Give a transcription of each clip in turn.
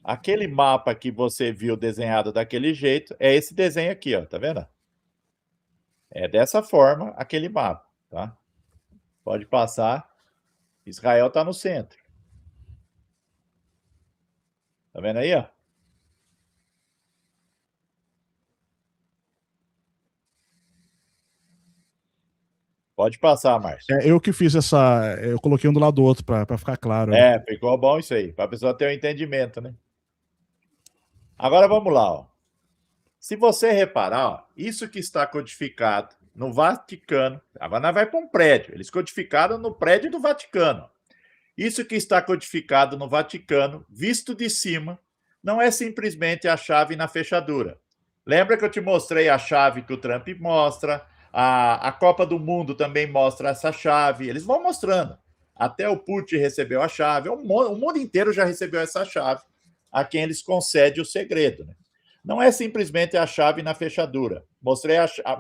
Aquele mapa que você viu desenhado daquele jeito, é esse desenho aqui, ó, tá vendo? É dessa forma aquele mapa, tá? Pode passar. Israel está no centro. Tá vendo aí, ó? Pode passar, Márcio. Eu que fiz essa. Eu coloquei um do lado do outro para ficar claro. É, ficou bom isso aí, para a pessoa ter um entendimento, né? Agora vamos lá, ó. Se você reparar, ó, isso que está codificado no Vaticano, agora nós vai para um prédio, eles codificaram no prédio do Vaticano. Isso que está codificado no Vaticano, visto de cima, não é simplesmente a chave na fechadura. Lembra que eu te mostrei a chave que o Trump mostra, a Copa do Mundo também mostra essa chave, eles vão mostrando. Até o Putin recebeu a chave, o mundo inteiro já recebeu essa chave, a quem eles concedem o segredo. Né? Não é simplesmente a chave na fechadura.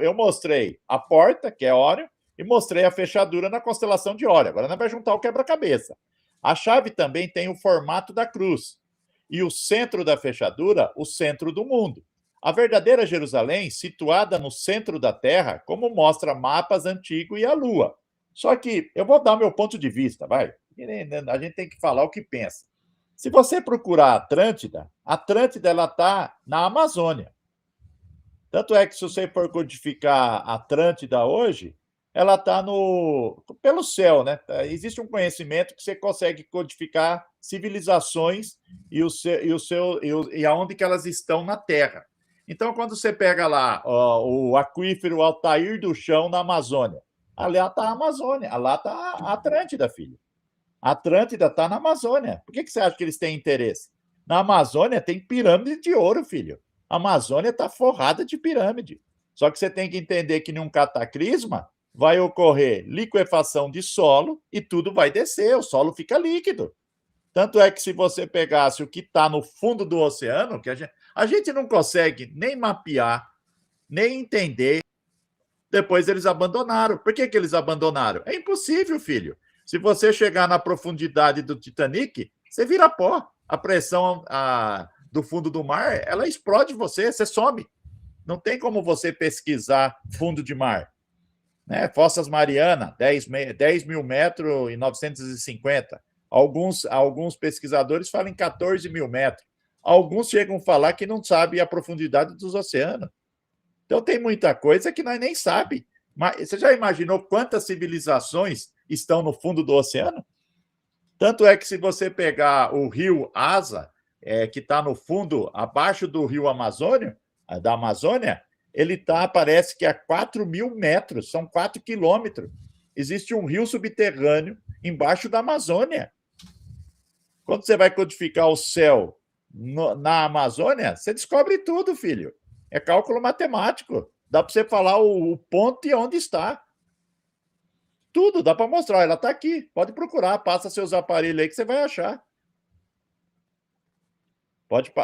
Eu mostrei a porta, que é Órion, e mostrei a fechadura na constelação de Órion. Agora nós vamos juntar o quebra-cabeça. A chave também tem o formato da cruz. E o centro da fechadura, o centro do mundo. A verdadeira Jerusalém, situada no centro da Terra, como mostra mapas antigos e a Lua. Só que eu vou dar meu ponto de vista, vai. A gente tem que falar o que pensa. Se você procurar a Atlântida ela está na Amazônia. Tanto é que se você for codificar a Atlântida hoje, ela está pelo céu, né? Existe um conhecimento que você consegue codificar civilizações e aonde que elas estão na Terra. Então, quando você pega lá ó, o aquífero Altair do Chão na Amazônia, ali está a Amazônia, lá está a Atlântida, filho. A Atlântida está na Amazônia. Por que você acha que eles têm interesse? Na Amazônia tem pirâmide de ouro, filho. A Amazônia está forrada de pirâmide. Só que você tem que entender que num cataclisma vai ocorrer liquefação de solo e tudo vai descer, o solo fica líquido. Tanto é que se você pegasse o que está no fundo do oceano, que a gente não consegue nem mapear, nem entender. Depois eles abandonaram. Por que eles abandonaram? É impossível, filho. Se você chegar na profundidade do Titanic, você vira pó. A pressão do fundo do mar, ela explode você some. Não tem como você pesquisar fundo de mar. Né? Fossas Mariana, 10 mil metros e 950. Alguns pesquisadores falam em 14 mil metros. Alguns chegam a falar que não sabem a profundidade dos oceanos. Então tem muita coisa que nós nem sabemos. Mas você já imaginou quantas civilizações estão no fundo do oceano? Tanto é que se você pegar o rio Asa, que está no fundo, abaixo do rio Amazônia, da Amazônia, ele parece que a 4 mil metros, são 4 quilômetros. Existe um rio subterrâneo embaixo da Amazônia. Quando você vai codificar o céu na Amazônia, você descobre tudo, filho. É cálculo matemático. Dá para você falar o ponto e onde está. Tudo, dá para mostrar. Ela está aqui. Pode procurar. Passa seus aparelhos aí que você vai achar.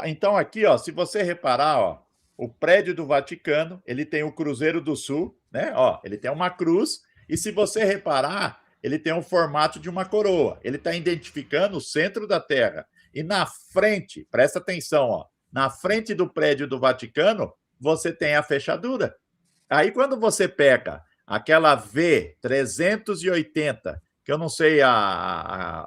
Então, aqui, ó, se você reparar, ó, o prédio do Vaticano, ele tem o Cruzeiro do Sul, né? Ó, ele tem uma cruz. E se você reparar, ele tem o formato de uma coroa. Ele está identificando o centro da Terra. E na frente, presta atenção, ó, na frente do prédio do Vaticano, você tem a fechadura. Aí, quando você pega aquela V380, que eu não sei a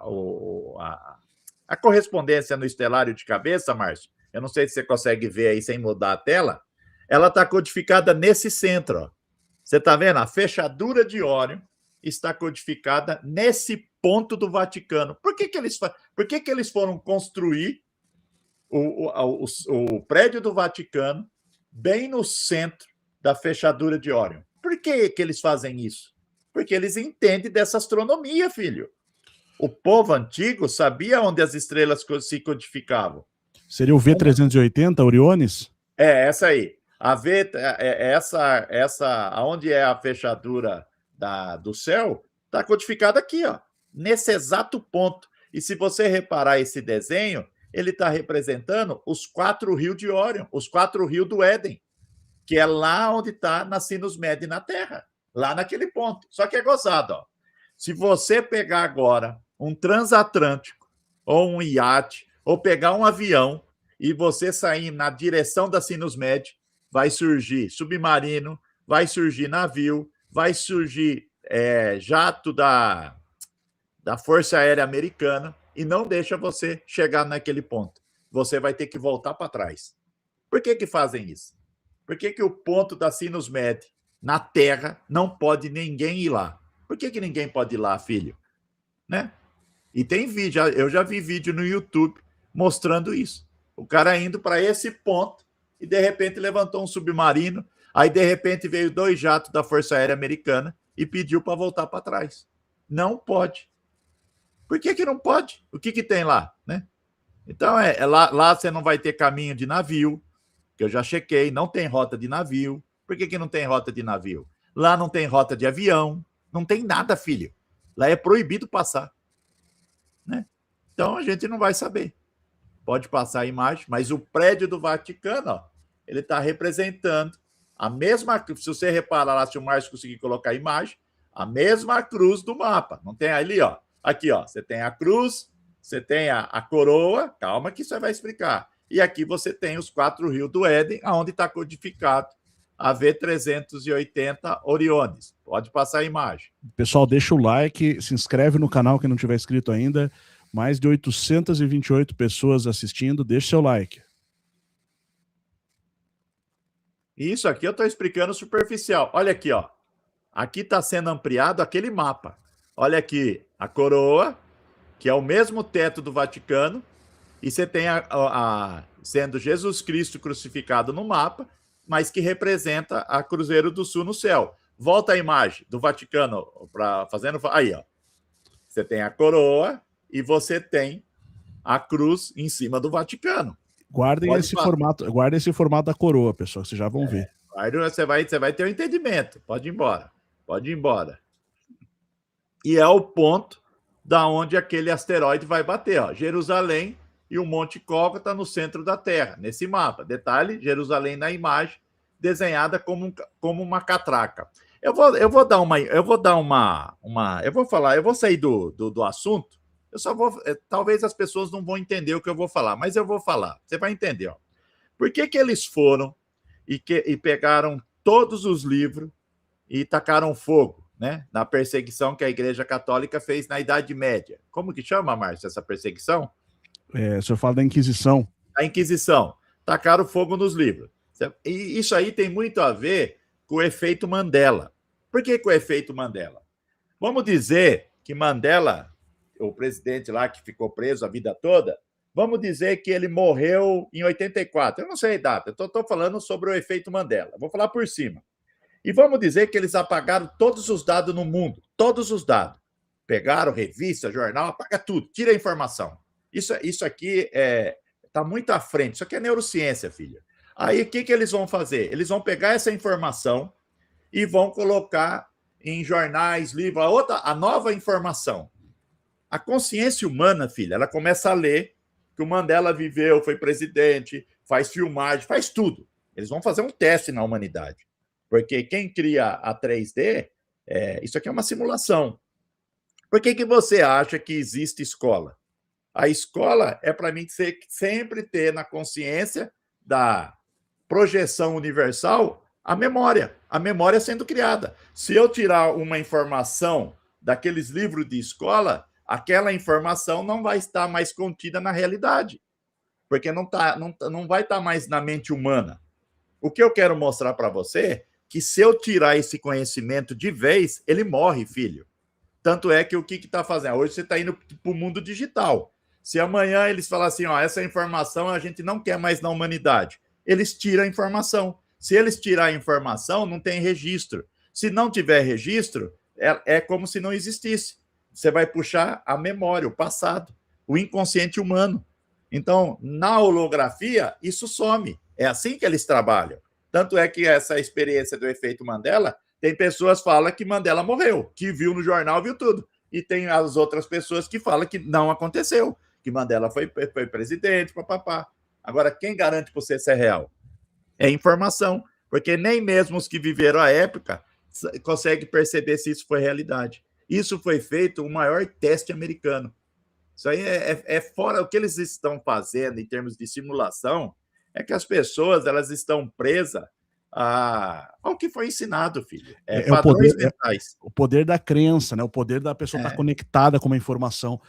correspondência no estelário de cabeça, Márcio, eu não sei se você consegue ver aí sem mudar a tela, ela está codificada nesse centro. Ó. Você está vendo? A fechadura de Órion está codificada nesse ponto do Vaticano. Por que eles foram construir o prédio do Vaticano bem no centro da fechadura de Órion? Por que eles fazem isso? Porque eles entendem dessa astronomia, filho. O povo antigo sabia onde as estrelas se codificavam. Seria o V380, Oriones? Essa aí. Onde é a fechadura do céu, está codificada aqui, ó, nesse exato ponto. E se você reparar esse desenho, ele está representando os 4 rios de Órion, os 4 rios do Éden, que é lá onde está na Sinus Med na Terra, lá naquele ponto. Só que é gozado, ó. Se você pegar agora um transatlântico, ou um iate, ou pegar um avião e você sair na direção da Sinus Med, vai surgir submarino, vai surgir navio, vai surgir jato da Força Aérea Americana e não deixa você chegar naquele ponto. Você vai ter que voltar para trás. Por que fazem isso? Por que o ponto da Sinus Med na Terra não pode ninguém ir lá? Por que ninguém pode ir lá, filho? Né? E tem vídeo, eu já vi vídeo no YouTube mostrando isso. O cara indo para esse ponto e de repente levantou um submarino, aí de repente veio 2 jatos da Força Aérea Americana e pediu para voltar para trás. Não pode. Por que não pode? O que tem lá, né? Então, lá você não vai ter caminho de navio, que eu já chequei, não tem rota de navio. Por que não tem rota de navio? Lá não tem rota de avião, não tem nada, filho. Lá é proibido passar. Né? Então, a gente não vai saber. Pode passar a imagem, mas o prédio do Vaticano, ó, ele está representando a mesma... Se você reparar lá, se o Márcio conseguir colocar a imagem, a mesma cruz do mapa. Não tem ali, ó. Aqui, ó, você tem a cruz, você tem a coroa, calma que isso vai explicar. E aqui você tem os 4 rios do Éden, onde está codificado a V380 Oriones. Pode passar a imagem. Pessoal, deixa o like, se inscreve no canal quem não tiver inscrito ainda. Mais de 828 pessoas assistindo, deixa seu like. Isso aqui eu estou explicando superficial. Olha aqui, ó. Aqui está sendo ampliado aquele mapa. Olha aqui, a coroa, que é o mesmo teto do Vaticano, e você tem sendo Jesus Cristo crucificado no mapa, mas que representa a Cruzeiro do Sul no céu. Volta a imagem do Vaticano fazendo... Aí, ó. Você tem a coroa e você tem a cruz em cima do Vaticano. Guardem esse formato da coroa, pessoal, vocês já vão ver. Você vai ter um entendimento. Pode ir embora. Pode ir embora. E é o ponto da onde aquele asteroide vai bater. Ó. Jerusalém e o Monte Cólgota no centro da Terra, nesse mapa. Detalhe, Jerusalém na imagem, desenhada como uma catraca. Eu vou sair do assunto. Talvez as pessoas não vão entender o que eu vou falar, mas eu vou falar. Você vai entender. Ó. Por que eles foram e pegaram todos os livros e tacaram fogo? Né, na perseguição que a Igreja Católica fez na Idade Média. Como que chama, Márcio, essa perseguição? O senhor fala da Inquisição. A Inquisição. Tacaram fogo nos livros. E isso aí tem muito a ver com o efeito Mandela. Por que com o efeito Mandela? Vamos dizer que Mandela, o presidente lá que ficou preso a vida toda, vamos dizer que ele morreu em 84. Eu não sei a data, eu estou falando sobre o efeito Mandela. Vou falar por cima. E vamos dizer que eles apagaram todos os dados no mundo, todos os dados. Pegaram revista, jornal, apaga tudo, tira a informação. Isso aqui está muito à frente, isso aqui é neurociência, filha. Aí o que eles vão fazer? Eles vão pegar essa informação e vão colocar em jornais, livros, a nova informação. A consciência humana, filha, ela começa a ler que o Mandela viveu, foi presidente, faz filmagem, faz tudo. Eles vão fazer um teste na humanidade. Porque quem cria a 3D, isso aqui é uma simulação. Por que você acha que existe escola? A escola é para mim sempre ter na consciência da projeção universal a memória sendo criada. Se eu tirar uma informação daqueles livros de escola, aquela informação não vai estar mais contida na realidade, porque não vai estar mais na mente humana. O que eu quero mostrar para você que se eu tirar esse conhecimento de vez, ele morre, filho. Tanto é que o que está fazendo? Hoje você está indo para o mundo digital. Se amanhã eles falarem assim, ó, essa informação a gente não quer mais na humanidade, eles tiram a informação. Se eles tirar a informação, não tem registro. Se não tiver registro, é como se não existisse. Você vai puxar a memória, o passado, o inconsciente humano. Então, na holografia, isso some. É assim que eles trabalham. Tanto é que essa experiência do efeito Mandela, tem pessoas que falam que Mandela morreu, que viu no jornal, viu tudo. E tem as outras pessoas que falam que não aconteceu, que Mandela foi presidente, papapá. Agora, quem garante para você se é real? É informação, porque nem mesmo os que viveram a época conseguem perceber se isso foi realidade. Isso foi feito o maior teste americano. Isso aí é fora o que eles estão fazendo em termos de simulação, é que as pessoas elas estão presas ao que foi ensinado, filho. Padrões mentais. O poder da crença, né? O poder da pessoa estar conectada com uma informação.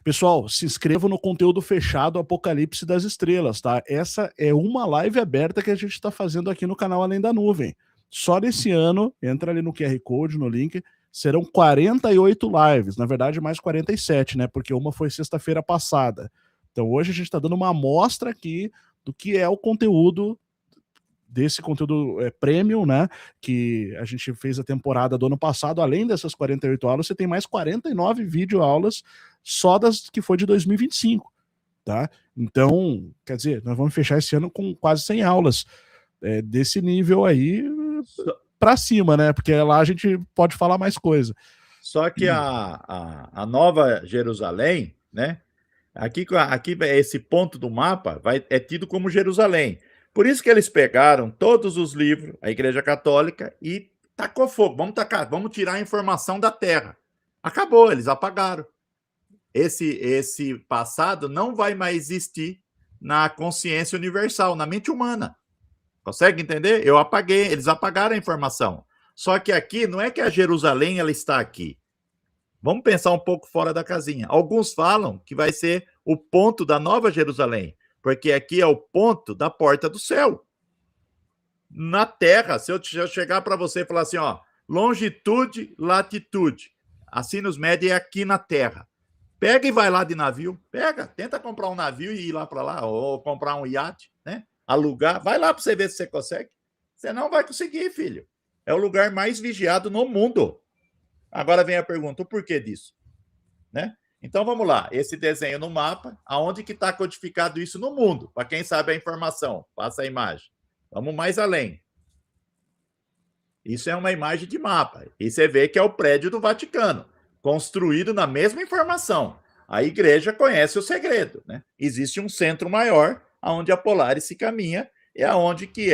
Pessoal, se inscrevam no conteúdo fechado Apocalipse das Estrelas, tá? Essa é uma live aberta que a gente está fazendo aqui no canal Além da Nuvem. Só nesse ano, entra ali no QR Code, no link, serão 48 lives, na verdade mais 47, né? Porque uma foi sexta-feira passada. Então hoje a gente está dando uma amostra aqui do que é o conteúdo desse conteúdo premium, né, que a gente fez a temporada do ano passado. Além dessas 48 aulas, você tem mais 49 videoaulas só das que foi de 2025, tá? Então, quer dizer, nós vamos fechar esse ano com quase 100 aulas desse nível aí para cima, né, porque lá a gente pode falar mais coisa. Só que a Nova Jerusalém, né, aqui esse ponto do mapa é tido como Jerusalém. Por isso que eles pegaram todos os livros, a Igreja Católica, e tacou fogo. Vamos tirar a informação da Terra. Acabou, eles apagaram. Esse passado não vai mais existir na consciência universal, na mente humana. Consegue entender? Eles apagaram a informação. Só que aqui, não é que a Jerusalém ela está aqui. Vamos pensar um pouco fora da casinha. Alguns falam que vai ser o ponto da Nova Jerusalém, porque aqui é o ponto da porta do céu. Na Terra, se eu chegar para você e falar assim, ó, longitude, latitude, a sinus média é aqui na Terra. Pega e vai lá de navio, tenta comprar um navio e ir lá para lá, ou comprar um iate, né? Alugar, vai lá para você ver se você consegue. Você não vai conseguir, filho. É o lugar mais vigiado no mundo. Agora vem a pergunta, o porquê disso? Né? Então vamos lá, esse desenho no mapa, aonde que está codificado isso no mundo? Para quem sabe a informação, passa a imagem. Vamos mais além. Isso é uma imagem de mapa. E você vê que é o prédio do Vaticano, construído na mesma informação. A igreja conhece o segredo, né? Existe um centro maior, onde a Polaris se caminha, e aonde que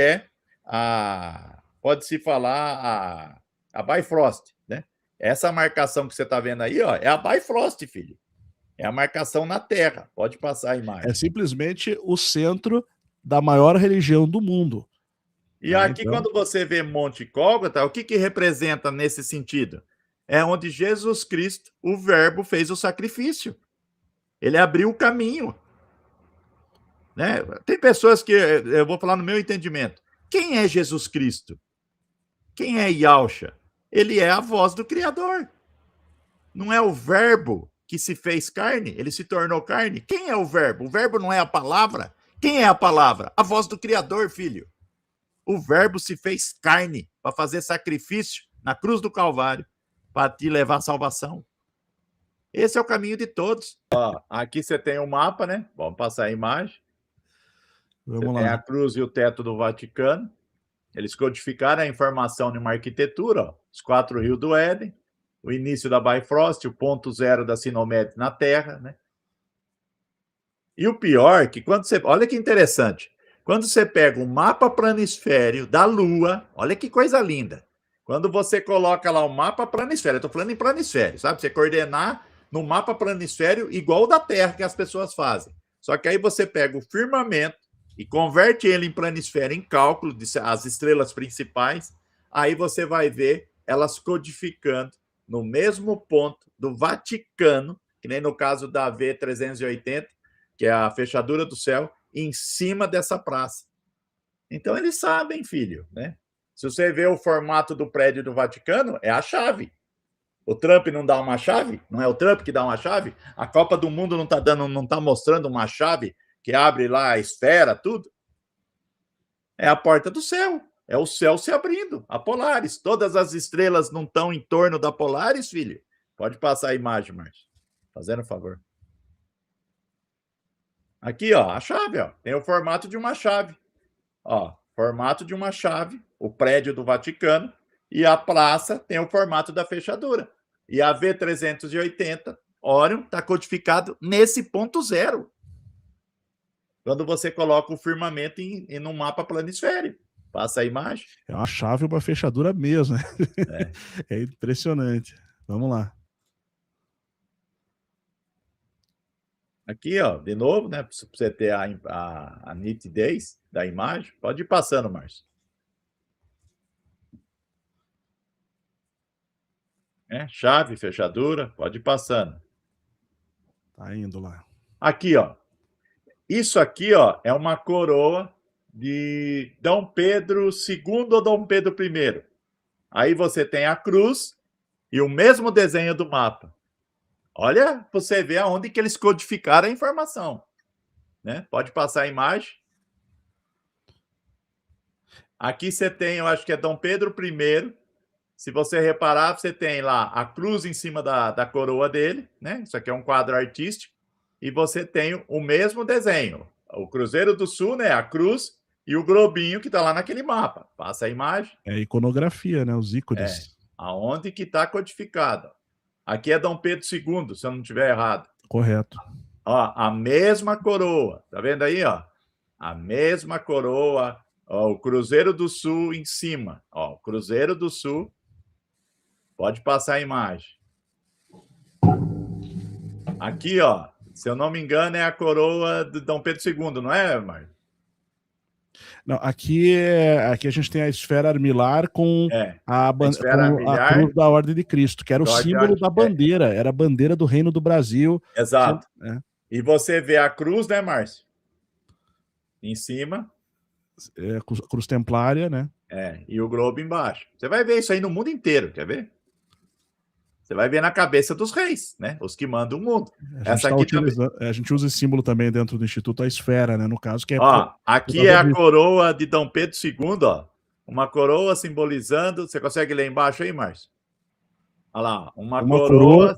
pode-se falar, a Bifrost, né? Essa marcação que você está vendo aí, ó, é a Bifrost, filho. É a marcação na Terra. Pode passar a imagem. É simplesmente o centro da maior religião do mundo. E aqui, então, quando você vê Monte Gólgota, o que representa nesse sentido? É onde Jesus Cristo, o Verbo, fez o sacrifício. Ele abriu o caminho. Né? Tem pessoas que, eu vou falar no meu entendimento, quem é Jesus Cristo? Quem é Yahshua? Ele é a voz do Criador. Não é o Verbo que se fez carne, ele se tornou carne. Quem é o Verbo? O Verbo não é a palavra? Quem é a palavra? A voz do Criador, filho. O Verbo se fez carne para fazer sacrifício na cruz do Calvário para te levar à salvação. Esse é o caminho de todos. Ó, aqui você tem o mapa, né? Vamos passar a imagem. Vamos lá. Tem a cruz e o teto do Vaticano. Eles codificaram a informação numa arquitetura, ó, os 4 rios do Éden, o início da Bifrost, o ponto zero da Sinomed na Terra, né? E o pior que quando você... Olha que interessante. Quando você pega um mapa planisfério da Lua, olha que coisa linda. Quando você coloca lá o mapa planisfério, eu estou falando em planisfério, sabe? Você coordenar no mapa planisfério igual o da Terra que as pessoas fazem. Só que aí você pega o firmamento e converte ele em planisfério, em cálculo, as estrelas principais, aí você vai ver elas codificando no mesmo ponto do Vaticano, que nem no caso da V380, que é a fechadura do céu, em cima dessa praça. Então, eles sabem, filho, né? Se você vê o formato do prédio do Vaticano, é a chave. O Trump não dá uma chave? Não é o Trump que dá uma chave? A Copa do Mundo não está mostrando uma chave que abre lá a esfera, tudo? É a porta do céu. É o céu se abrindo. A Polaris. Todas as estrelas não estão em torno da Polaris, filho? Pode passar a imagem, Márcio. Fazendo um favor. Aqui, ó, a chave, ó, tem o formato de uma chave. Ó, formato de uma chave, o prédio do Vaticano, e a praça tem o formato da fechadura. E a V380, Órion, está codificado nesse ponto zero. Quando você coloca o firmamento em um mapa planisfério. Passa a imagem. É uma chave, uma fechadura mesmo. Né? É impressionante. Vamos lá. Aqui, ó, de novo, né? Para você ter a nitidez da imagem. Pode ir passando, Márcio. Chave, fechadura, pode ir passando. Tá indo lá. Aqui, ó. Isso aqui, ó, é uma coroa de Dom Pedro II ou Dom Pedro I. Aí você tem a cruz e o mesmo desenho do mapa. Olha, para você ver aonde que eles codificaram a informação. Né? Pode passar a imagem. Aqui você tem, eu acho que é Dom Pedro I. Se você reparar, você tem lá a cruz em cima da coroa dele, né? Isso aqui é um quadro artístico. E você tem o mesmo desenho. O Cruzeiro do Sul, né? A cruz e o globinho que está lá naquele mapa. Passa a imagem. É iconografia, né? Os ícones. Aonde que está codificado. Aqui é Dom Pedro II, se eu não estiver errado. Correto. Ó, a mesma coroa. Tá vendo aí, ó? A mesma coroa. Ó, o Cruzeiro do Sul em cima. Ó, o Cruzeiro do Sul. Pode passar a imagem. Aqui, ó, se eu não me engano, é a coroa de Dom Pedro II, não é, Mário? Não, aqui a gente tem a esfera armilar com a cruz da Ordem de Cristo, que era o símbolo da bandeira, era a bandeira do Reino do Brasil. Exato. E você vê a cruz, né, Márcio? Em cima. Cruz templária, né? E o globo embaixo. Você vai ver isso aí no mundo inteiro, quer ver? Você vai ver na cabeça dos reis, né? Os que mandam o mundo. A gente usa esse símbolo também dentro do Instituto, a esfera, né? No caso, que é. Ó, aqui é a coroa de Dom Pedro II, ó. Uma coroa simbolizando. Você consegue ler embaixo aí, Márcio? Olha lá, uma coroa.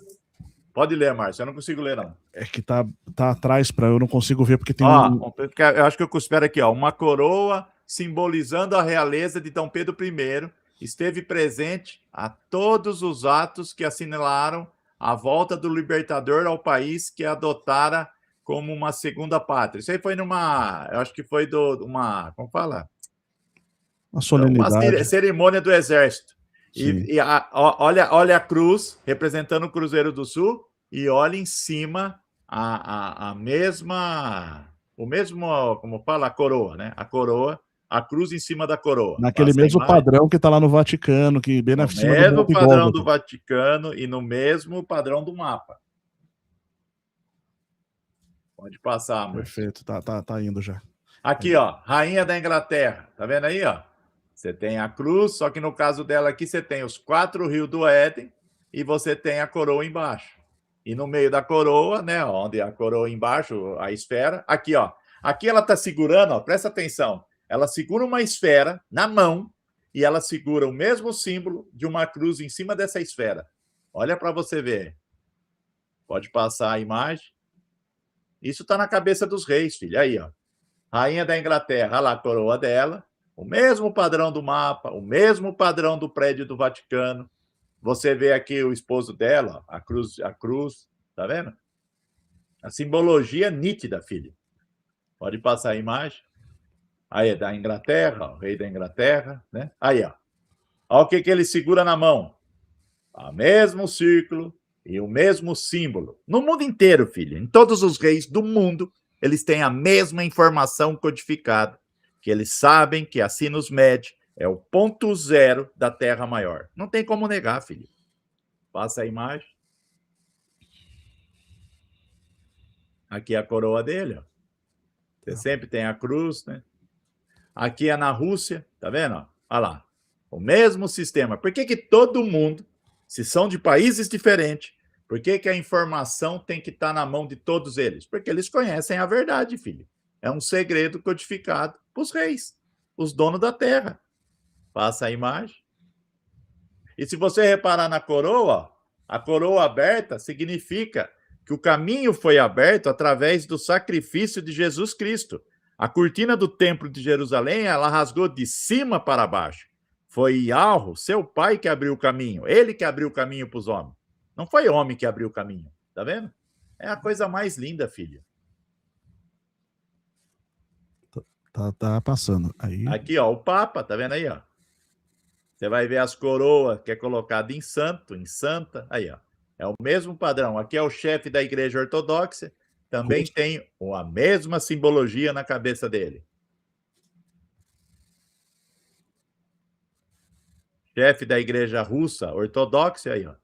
Pode ler, Márcio. Eu não consigo ler, não. É que tá atrás, eu não consigo ver, porque tem eu acho que eu espero aqui, ó. Uma coroa simbolizando a realeza de Dom Pedro I. Esteve presente a todos os atos que assinalaram a volta do libertador ao país que adotara como uma segunda pátria. Isso aí foi numa... Eu acho que foi uma... Como fala? Uma solenidade. Uma cerimônia do Exército. Olha a cruz representando o Cruzeiro do Sul e olha em cima a mesma... O mesmo, como fala, a coroa, né? A coroa. A cruz em cima da coroa. Naquele mesmo padrão que está lá no Vaticano, que bem na cima do Monte Gólgota. No mesmo padrão do Vaticano e no mesmo padrão do mapa. Pode passar, Márcio. Perfeito, tá indo já. Aqui, ó, Rainha da Inglaterra. Tá vendo aí, ó? Você tem a cruz, só que no caso dela aqui você tem os 4 rios do Éden e você tem a coroa embaixo. E no meio da coroa, né, onde a coroa embaixo, a esfera, aqui, ó. Aqui ela tá segurando, ó, presta atenção. Ela segura uma esfera na mão e ela segura o mesmo símbolo de uma cruz em cima dessa esfera. Olha para você ver. Pode passar a imagem. Isso está na cabeça dos reis, filho. Aí, ó. Rainha da Inglaterra, olha lá a coroa dela. O mesmo padrão do mapa, o mesmo padrão do prédio do Vaticano. Você vê aqui o esposo dela, ó, a cruz, tá vendo? A simbologia nítida, filho. Pode passar a imagem. Aí é da Inglaterra, ó, o rei da Inglaterra, né? Aí, ó. Olha o que ele segura na mão. O mesmo círculo e o mesmo símbolo. No mundo inteiro, filho. Em todos os reis do mundo, eles têm a mesma informação codificada. Que eles sabem que a Sinus Med é o ponto zero da Terra maior. Não tem como negar, filho. Passa a imagem. Aqui é a coroa dele, ó. Você sempre tem a cruz, né? Aqui é na Rússia, tá vendo? Olha lá. O mesmo sistema. Por que todo mundo, se são de países diferentes, por que a informação tem que estar na mão de todos eles? Porque eles conhecem a verdade, filho. É um segredo codificado para os reis, os donos da terra. Passa a imagem. E se você reparar na coroa, a coroa aberta significa que o caminho foi aberto através do sacrifício de Jesus Cristo. A cortina do templo de Jerusalém, ela rasgou de cima para baixo. Foi Yahweh, seu pai, que abriu o caminho. Ele que abriu o caminho para os homens. Não foi homem que abriu o caminho. Tá vendo? É a coisa mais linda, filho. Tá passando. Aí... Aqui, ó, o Papa, tá vendo aí, ó? Você vai ver as coroas que é colocado em santo, em santa. Aí, ó. É o mesmo padrão. Aqui é o chefe da igreja ortodoxa. também tem a mesma simbologia na cabeça dele. Chefe da igreja russa ortodoxa aí, ó.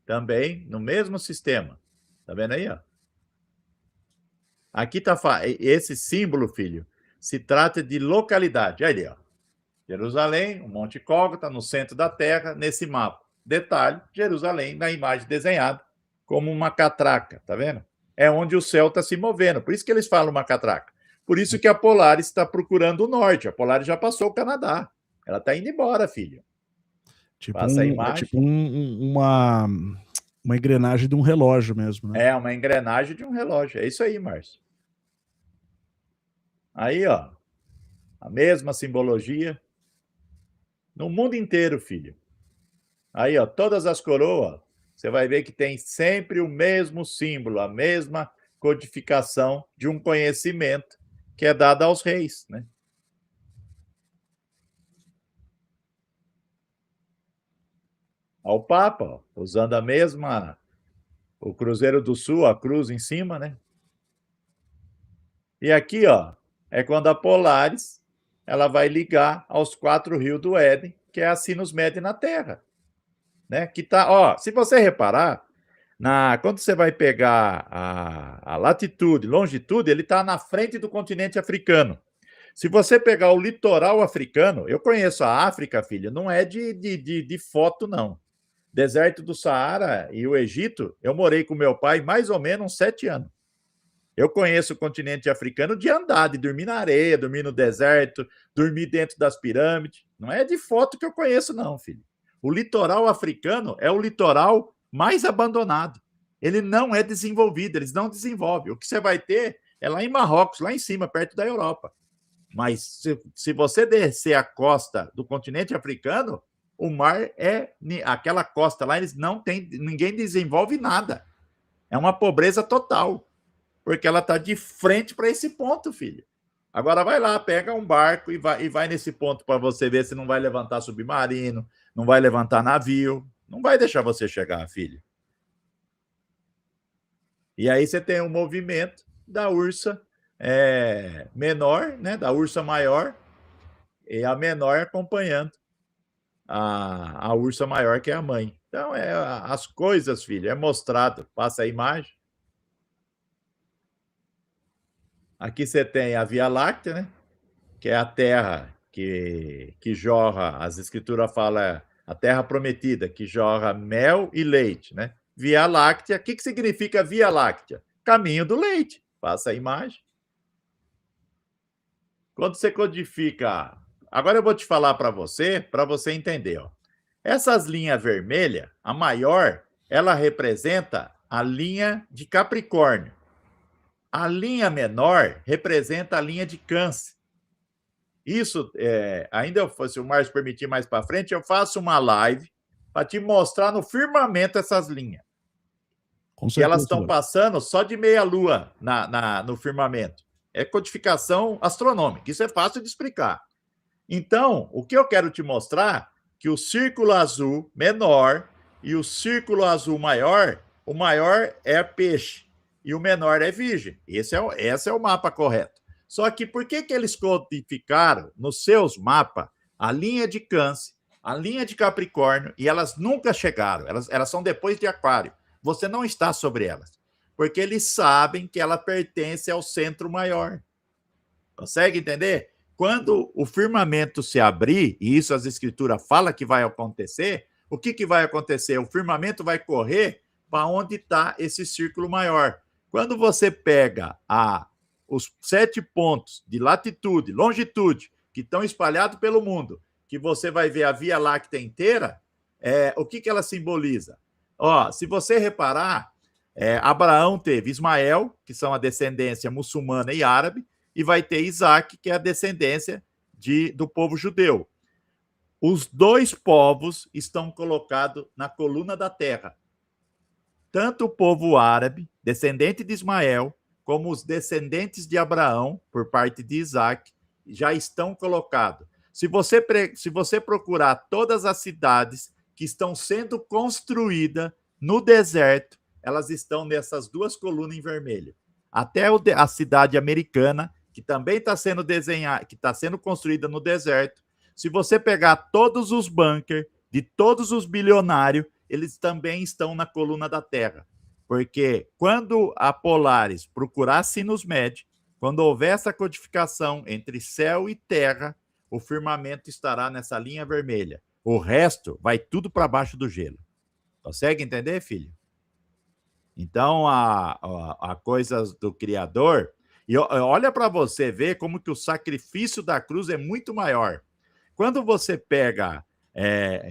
Também no mesmo sistema. Tá vendo aí, ó? Aqui tá esse símbolo, filho, se trata de localidade. Aí, ó. Jerusalém, o Monte Gólgota, no centro da terra, nesse mapa. Detalhe, Jerusalém na imagem desenhada como uma catraca, tá vendo? É onde o céu está se movendo. Por isso que eles falam uma catraca. Por isso que a Polaris está procurando o norte. A Polaris já passou o Canadá. Ela está indo embora, filho. Tipo, Passa a imagem. tipo uma engrenagem de um relógio mesmo, né? É, uma engrenagem de um relógio. É isso aí, Márcio. Aí, ó. A mesma simbologia. No mundo inteiro, filho. Aí, ó, todas as coroas, você vai ver que tem sempre o mesmo símbolo, a mesma codificação de um conhecimento que é dado aos reis, né? Ao Papa, ó, usando a mesma, o Cruzeiro do Sul, a cruz em cima, né? E aqui, ó, é quando a Polaris, ela vai ligar aos 4 rios do Éden, que é a Sinus Mede na Terra, né? Que tá, ó, se você reparar, quando você vai pegar a latitude, longitude, ele está na frente do continente africano. Se você pegar o litoral africano, eu conheço a África, filho, não é de foto, não. Deserto do Saara e o Egito, eu morei com meu pai mais ou menos uns 7 anos. Eu conheço o continente africano de andar, de dormir na areia, dormir no deserto, dormir dentro das pirâmides. Não é de foto que eu conheço, não, filho. O litoral africano é o litoral mais abandonado. Ele não é desenvolvido, eles não desenvolvem. O que você vai ter é lá em Marrocos, lá em cima, perto da Europa. Mas se você descer a costa do continente africano, o mar é aquela costa lá, eles não tem, ninguém desenvolve nada. É uma pobreza total, porque ela está de frente para esse ponto, filho. Agora vai lá, pega um barco e vai nesse ponto para você ver se não vai levantar submarino, não vai levantar navio, não vai deixar você chegar, filho. E aí você tem um movimento da ursa menor, né, da ursa maior, e a menor acompanhando a ursa maior, que é a mãe. Então, as coisas, filho, é mostrado. Passa a imagem. Aqui você tem a Via Láctea, né, que é a terra que jorra, as escrituras falam, a terra prometida, que jorra mel e leite, né? Via Láctea, o que significa Via Láctea? Caminho do leite. Passa a imagem. Quando você codifica... Agora eu vou te falar para você entender. Ó. Essas linhas vermelhas, a maior, ela representa a linha de Capricórnio. A linha menor representa a linha de Câncer. Isso, ainda, se o Márcio permitir mais para frente, eu faço uma live para te mostrar no firmamento essas linhas. E elas estão passando só de meia-lua no firmamento. É codificação astronômica. Isso é fácil de explicar. Então, o que eu quero te mostrar que o círculo azul menor e o círculo azul maior, o maior é peixe e o menor é virgem. Esse é o mapa correto. Só que por que eles codificaram nos seus mapas a linha de Câncer, a linha de Capricórnio, e elas nunca chegaram, elas são depois de Aquário. Você não está sobre elas, porque eles sabem que ela pertence ao centro maior. Consegue entender? Quando o firmamento se abrir, e isso as escrituras falam que vai acontecer, o que vai acontecer? O firmamento vai correr para onde está esse círculo maior. Quando você pega os 7 pontos de latitude, longitude, que estão espalhados pelo mundo, que você vai ver a Via Láctea inteira, o que ela simboliza? Ó, se você reparar, Abraão teve Ismael, que são a descendência muçulmana e árabe, e vai ter Isaac, que é a descendência do povo judeu. Os 2 povos estão colocados na coluna da terra. Tanto o povo árabe, descendente de Ismael, como os descendentes de Abraão, por parte de Isaac, já estão colocados. Se você procurar todas as cidades que estão sendo construídas no deserto, elas estão nessas 2 colunas em vermelho. até a cidade americana, que também está sendo desenhada, que está sendo construída no deserto. Se você pegar todos os bunkers de todos os bilionários, eles também estão na coluna da Terra. Porque quando a Polaris procurar Sinus Med, quando houver essa codificação entre céu e terra, o firmamento estará nessa linha vermelha. O resto vai tudo para baixo do gelo. Consegue entender, filho? Então, a coisa do Criador... E olha para você ver como que o sacrifício da cruz é muito maior. Quando você pega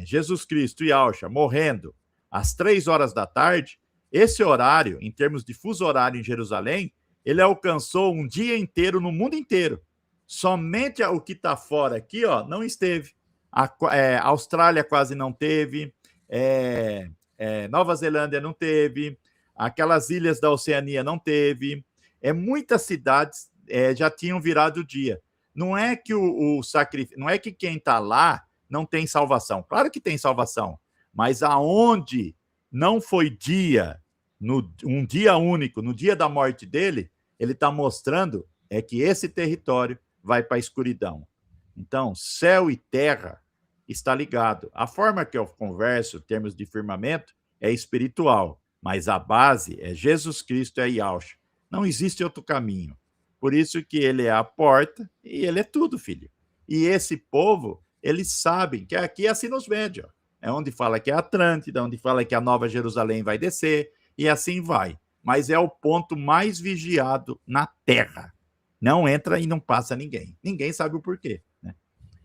Jesus Cristo e Yahshua morrendo às 3 horas da tarde, esse horário, em termos de fuso horário em Jerusalém, ele alcançou um dia inteiro no mundo inteiro. Somente o que está fora aqui, ó, não esteve. A Austrália quase não teve, Nova Zelândia não teve, aquelas ilhas da Oceania não teve. Muitas cidades já tinham virado o dia. Não é que o sacrifício, não é que quem está lá não tem salvação. Claro que tem salvação, mas aonde não foi dia, um dia único, no dia da morte dele, ele está mostrando que esse território vai para a escuridão. Então, céu e terra está ligado. A forma que eu converso, em termos de firmamento, é espiritual, mas a base é Jesus Cristo, Yahshua. Não existe outro caminho. Por isso que ele é a porta e ele é tudo, filho. E esse povo, eles sabem que aqui é a Sinus Med, ó. É onde fala que é Atlântida, onde fala que a Nova Jerusalém vai descer, e assim vai. Mas é o ponto mais vigiado na Terra. Não entra e não passa ninguém. Ninguém sabe o porquê, né?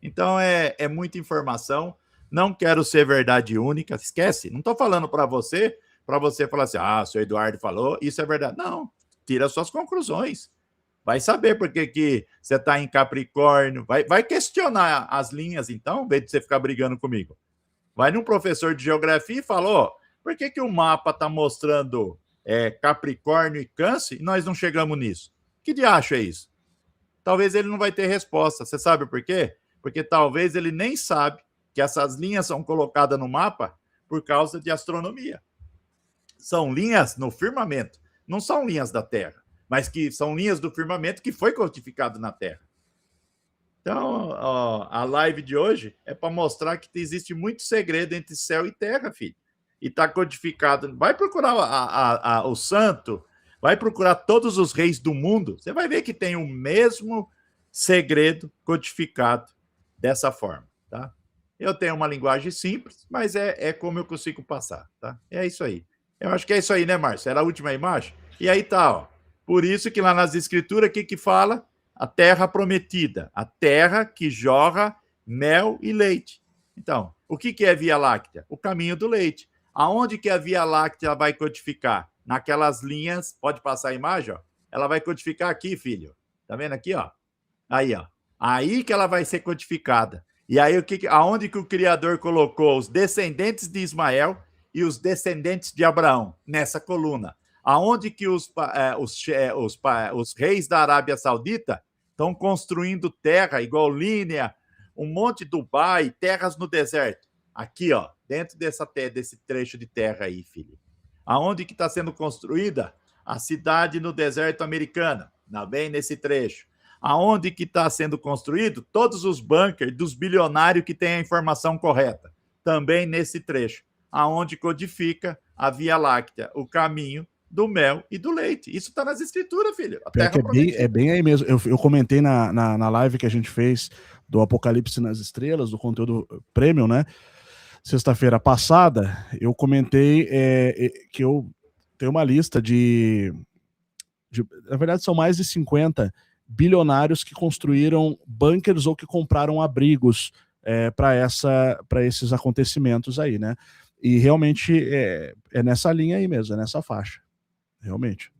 Então, é muita informação. Não quero ser verdade única. Esquece. Não estou falando para você falar assim, o senhor Eduardo falou, isso é verdade. Não. Tira suas conclusões. Vai saber por que você está em Capricórnio. Vai questionar as linhas, então, em vez de você ficar brigando comigo. Vai num professor de geografia e fala, por que o mapa está mostrando Capricórnio e Câncer e nós não chegamos nisso? Que diacho é isso? Talvez ele não vai ter resposta. Você sabe por quê? Porque talvez ele nem sabe que essas linhas são colocadas no mapa por causa de astronomia. São linhas no firmamento. Não são linhas da Terra, mas que são linhas do firmamento que foi codificado na Terra. Então, a live de hoje é para mostrar que existe muito segredo entre céu e terra, filho. E está codificado. Vai procurar o santo, vai procurar todos os reis do mundo, você vai ver que tem o mesmo segredo codificado dessa forma, tá? Eu tenho uma linguagem simples, mas é como eu consigo passar, tá? É isso aí. Eu acho que é isso aí, né, Márcio? Era a última imagem? E aí tá, ó. Por isso que lá nas escrituras, o que fala? A terra prometida, a terra que jorra mel e leite. Então, o que é Via Láctea? O caminho do leite. Aonde que a Via Láctea vai codificar? Naquelas linhas, pode passar a imagem, ó. Ela vai codificar aqui, filho. Tá vendo aqui, ó? Aí, ó. Aí que ela vai ser codificada. E aí, aonde que o Criador colocou os descendentes de Ismael e os descendentes de Abraão? Nessa coluna. Aonde que os reis da Arábia Saudita estão construindo terra, igual Línia, um monte de Dubai, terras no deserto. Aqui, ó, dentro desse trecho de terra aí, filho. Aonde que está sendo construída? A cidade no deserto americana, bem nesse trecho. Aonde que está sendo construído? Todos os bunkers dos bilionários que têm a informação correta. Também nesse trecho. Aonde codifica a Via Láctea, o caminho do mel e do leite. Isso está nas escrituras, filho. A terra é bem aí mesmo. Eu comentei na live que a gente fez do Apocalipse nas Estrelas, do conteúdo premium, né? Sexta-feira passada, eu comentei que eu tenho uma lista na verdade, são mais de 50 bilionários que construíram bunkers ou que compraram abrigos para esses acontecimentos aí, né? E realmente é nessa linha aí mesmo, é nessa faixa. Realmente.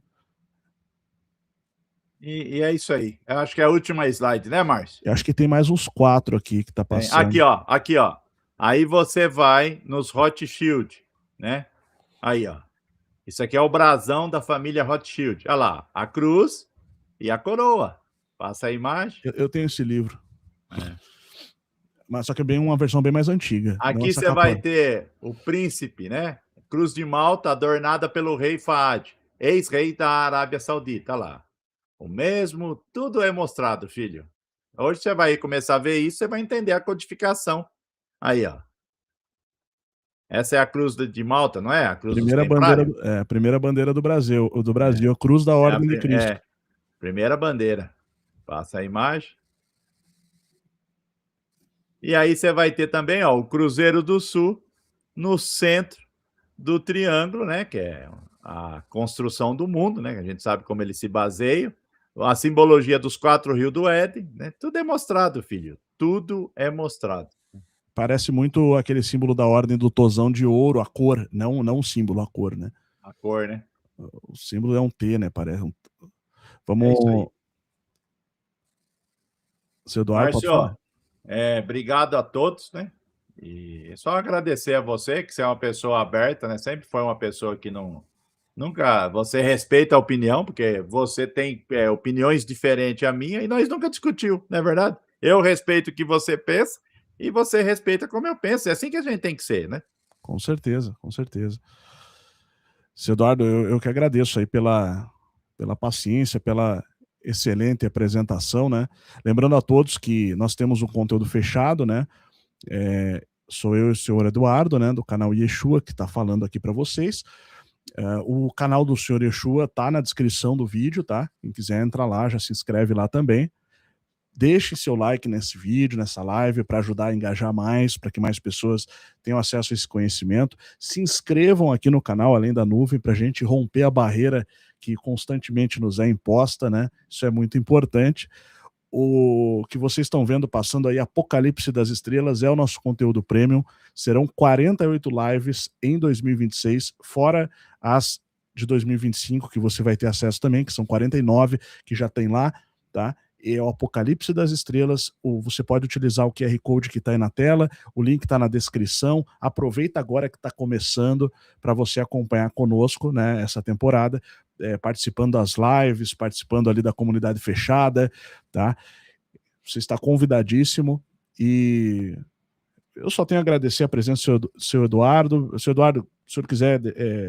E é isso aí. Eu acho que é a última slide, né, Márcio? Eu acho que tem mais uns 4 aqui que tá passando. Aqui, ó. Aí você vai nos Rothschild, né? Aí, ó. Isso aqui é o brasão da família Rothschild. Olha lá, a cruz e a coroa. Passa a imagem. Eu tenho esse livro. Mas só que é uma versão bem mais antiga. Aqui você vai ter o príncipe, né? Cruz de Malta adornada pelo rei Faad. ex-rei da Arábia Saudita, lá. O mesmo, tudo é mostrado, filho. Hoje você vai começar a ver isso, você vai entender a codificação. Aí, ó. Essa é a cruz de Malta, não é? A cruz dos Templários? Primeira bandeira do Brasil, a cruz da Ordem de Cristo. Primeira bandeira. Passa a imagem. E aí você vai ter também, ó, o Cruzeiro do Sul no centro do triângulo, né, que é a construção do mundo, né, que a gente sabe como ele se baseia, a simbologia dos 4 rios do Éden, né, tudo é mostrado, filho, tudo é mostrado. Parece muito aquele símbolo da Ordem do Tozão de Ouro, a cor, não o símbolo, a cor, né? A cor, né? O símbolo é um T, né, parece. É isso aí. Seu Eduardo, Márcio, pode falar. Obrigado a todos, né? E só agradecer a você, que você é uma pessoa aberta, né? Sempre foi uma pessoa que nunca... Você respeita a opinião, porque você tem opiniões diferentes à minha, e nós nunca discutiu, não é verdade? Eu respeito o que você pensa, e você respeita como eu penso. É assim que a gente tem que ser, né? Com certeza, com certeza. Seu Eduardo, eu que agradeço aí pela paciência, pela excelente apresentação, né? Lembrando a todos que nós temos um conteúdo fechado, né? Sou eu e o senhor Eduardo, né, do canal Yeshua, que está falando aqui para vocês. O canal do senhor Yeshua tá na descrição do vídeo, tá? Quem quiser entrar lá, já se inscreve lá também. Deixe seu like nesse vídeo, nessa live, para ajudar a engajar mais, para que mais pessoas tenham acesso a esse conhecimento. Se inscrevam aqui no canal Além da Nuvem, para a gente romper a barreira que constantemente nos é imposta, né? Isso é muito importante. O que vocês estão vendo passando aí, Apocalipse das Estrelas, é o nosso conteúdo premium. Serão 48 lives em 2026, fora as de 2025, que você vai ter acesso também, que são 49, que já tem lá, tá? É o Apocalipse das Estrelas. Você pode utilizar o QR Code que está aí na tela, o link está na descrição. Aproveita agora que está começando para você acompanhar conosco, né, essa temporada, participando das lives, participando ali da comunidade fechada, tá? Você está convidadíssimo e eu só tenho a agradecer a presença do seu Eduardo. Seu Eduardo, se o senhor quiser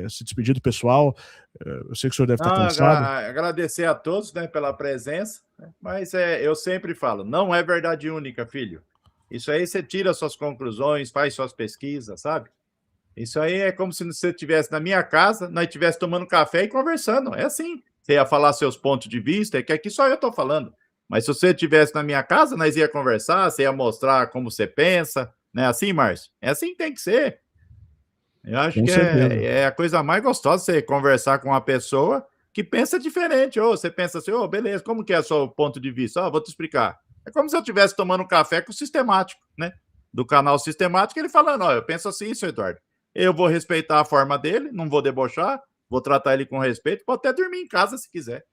se despedir do pessoal, eu sei que o senhor deve estar cansado. Agradecer a todos, né, pela presença, né? Mas eu sempre falo, não é verdade única, filho. Isso aí você tira suas conclusões, faz suas pesquisas, sabe? Isso aí é como se você estivesse na minha casa, nós estivéssemos tomando café e conversando. É assim. Você ia falar seus pontos de vista, é que aqui só eu estou falando. Mas se você estivesse na minha casa, nós ia conversar, você ia mostrar como você pensa, né? Assim, Márcio? É assim que tem que ser. Eu acho que é a coisa mais gostosa você conversar com uma pessoa que pensa diferente. Ou você pensa assim, beleza, como que é o seu ponto de vista? Vou te explicar. É como se eu estivesse tomando café com o Sistemático, né? Do canal Sistemático, ele falando, eu penso assim, seu Eduardo. Eu vou respeitar a forma dele, não vou debochar, vou tratar ele com respeito, pode até dormir em casa se quiser.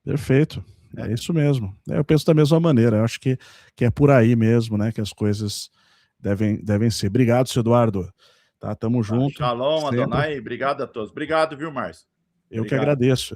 Perfeito. É isso mesmo. Eu penso da mesma maneira. Eu acho que é por aí mesmo, né, que as coisas devem ser. Obrigado, seu Eduardo. Tá, tamo junto. Shalom, Adonai. Obrigado a todos. Obrigado, viu, Márcio? Eu que agradeço.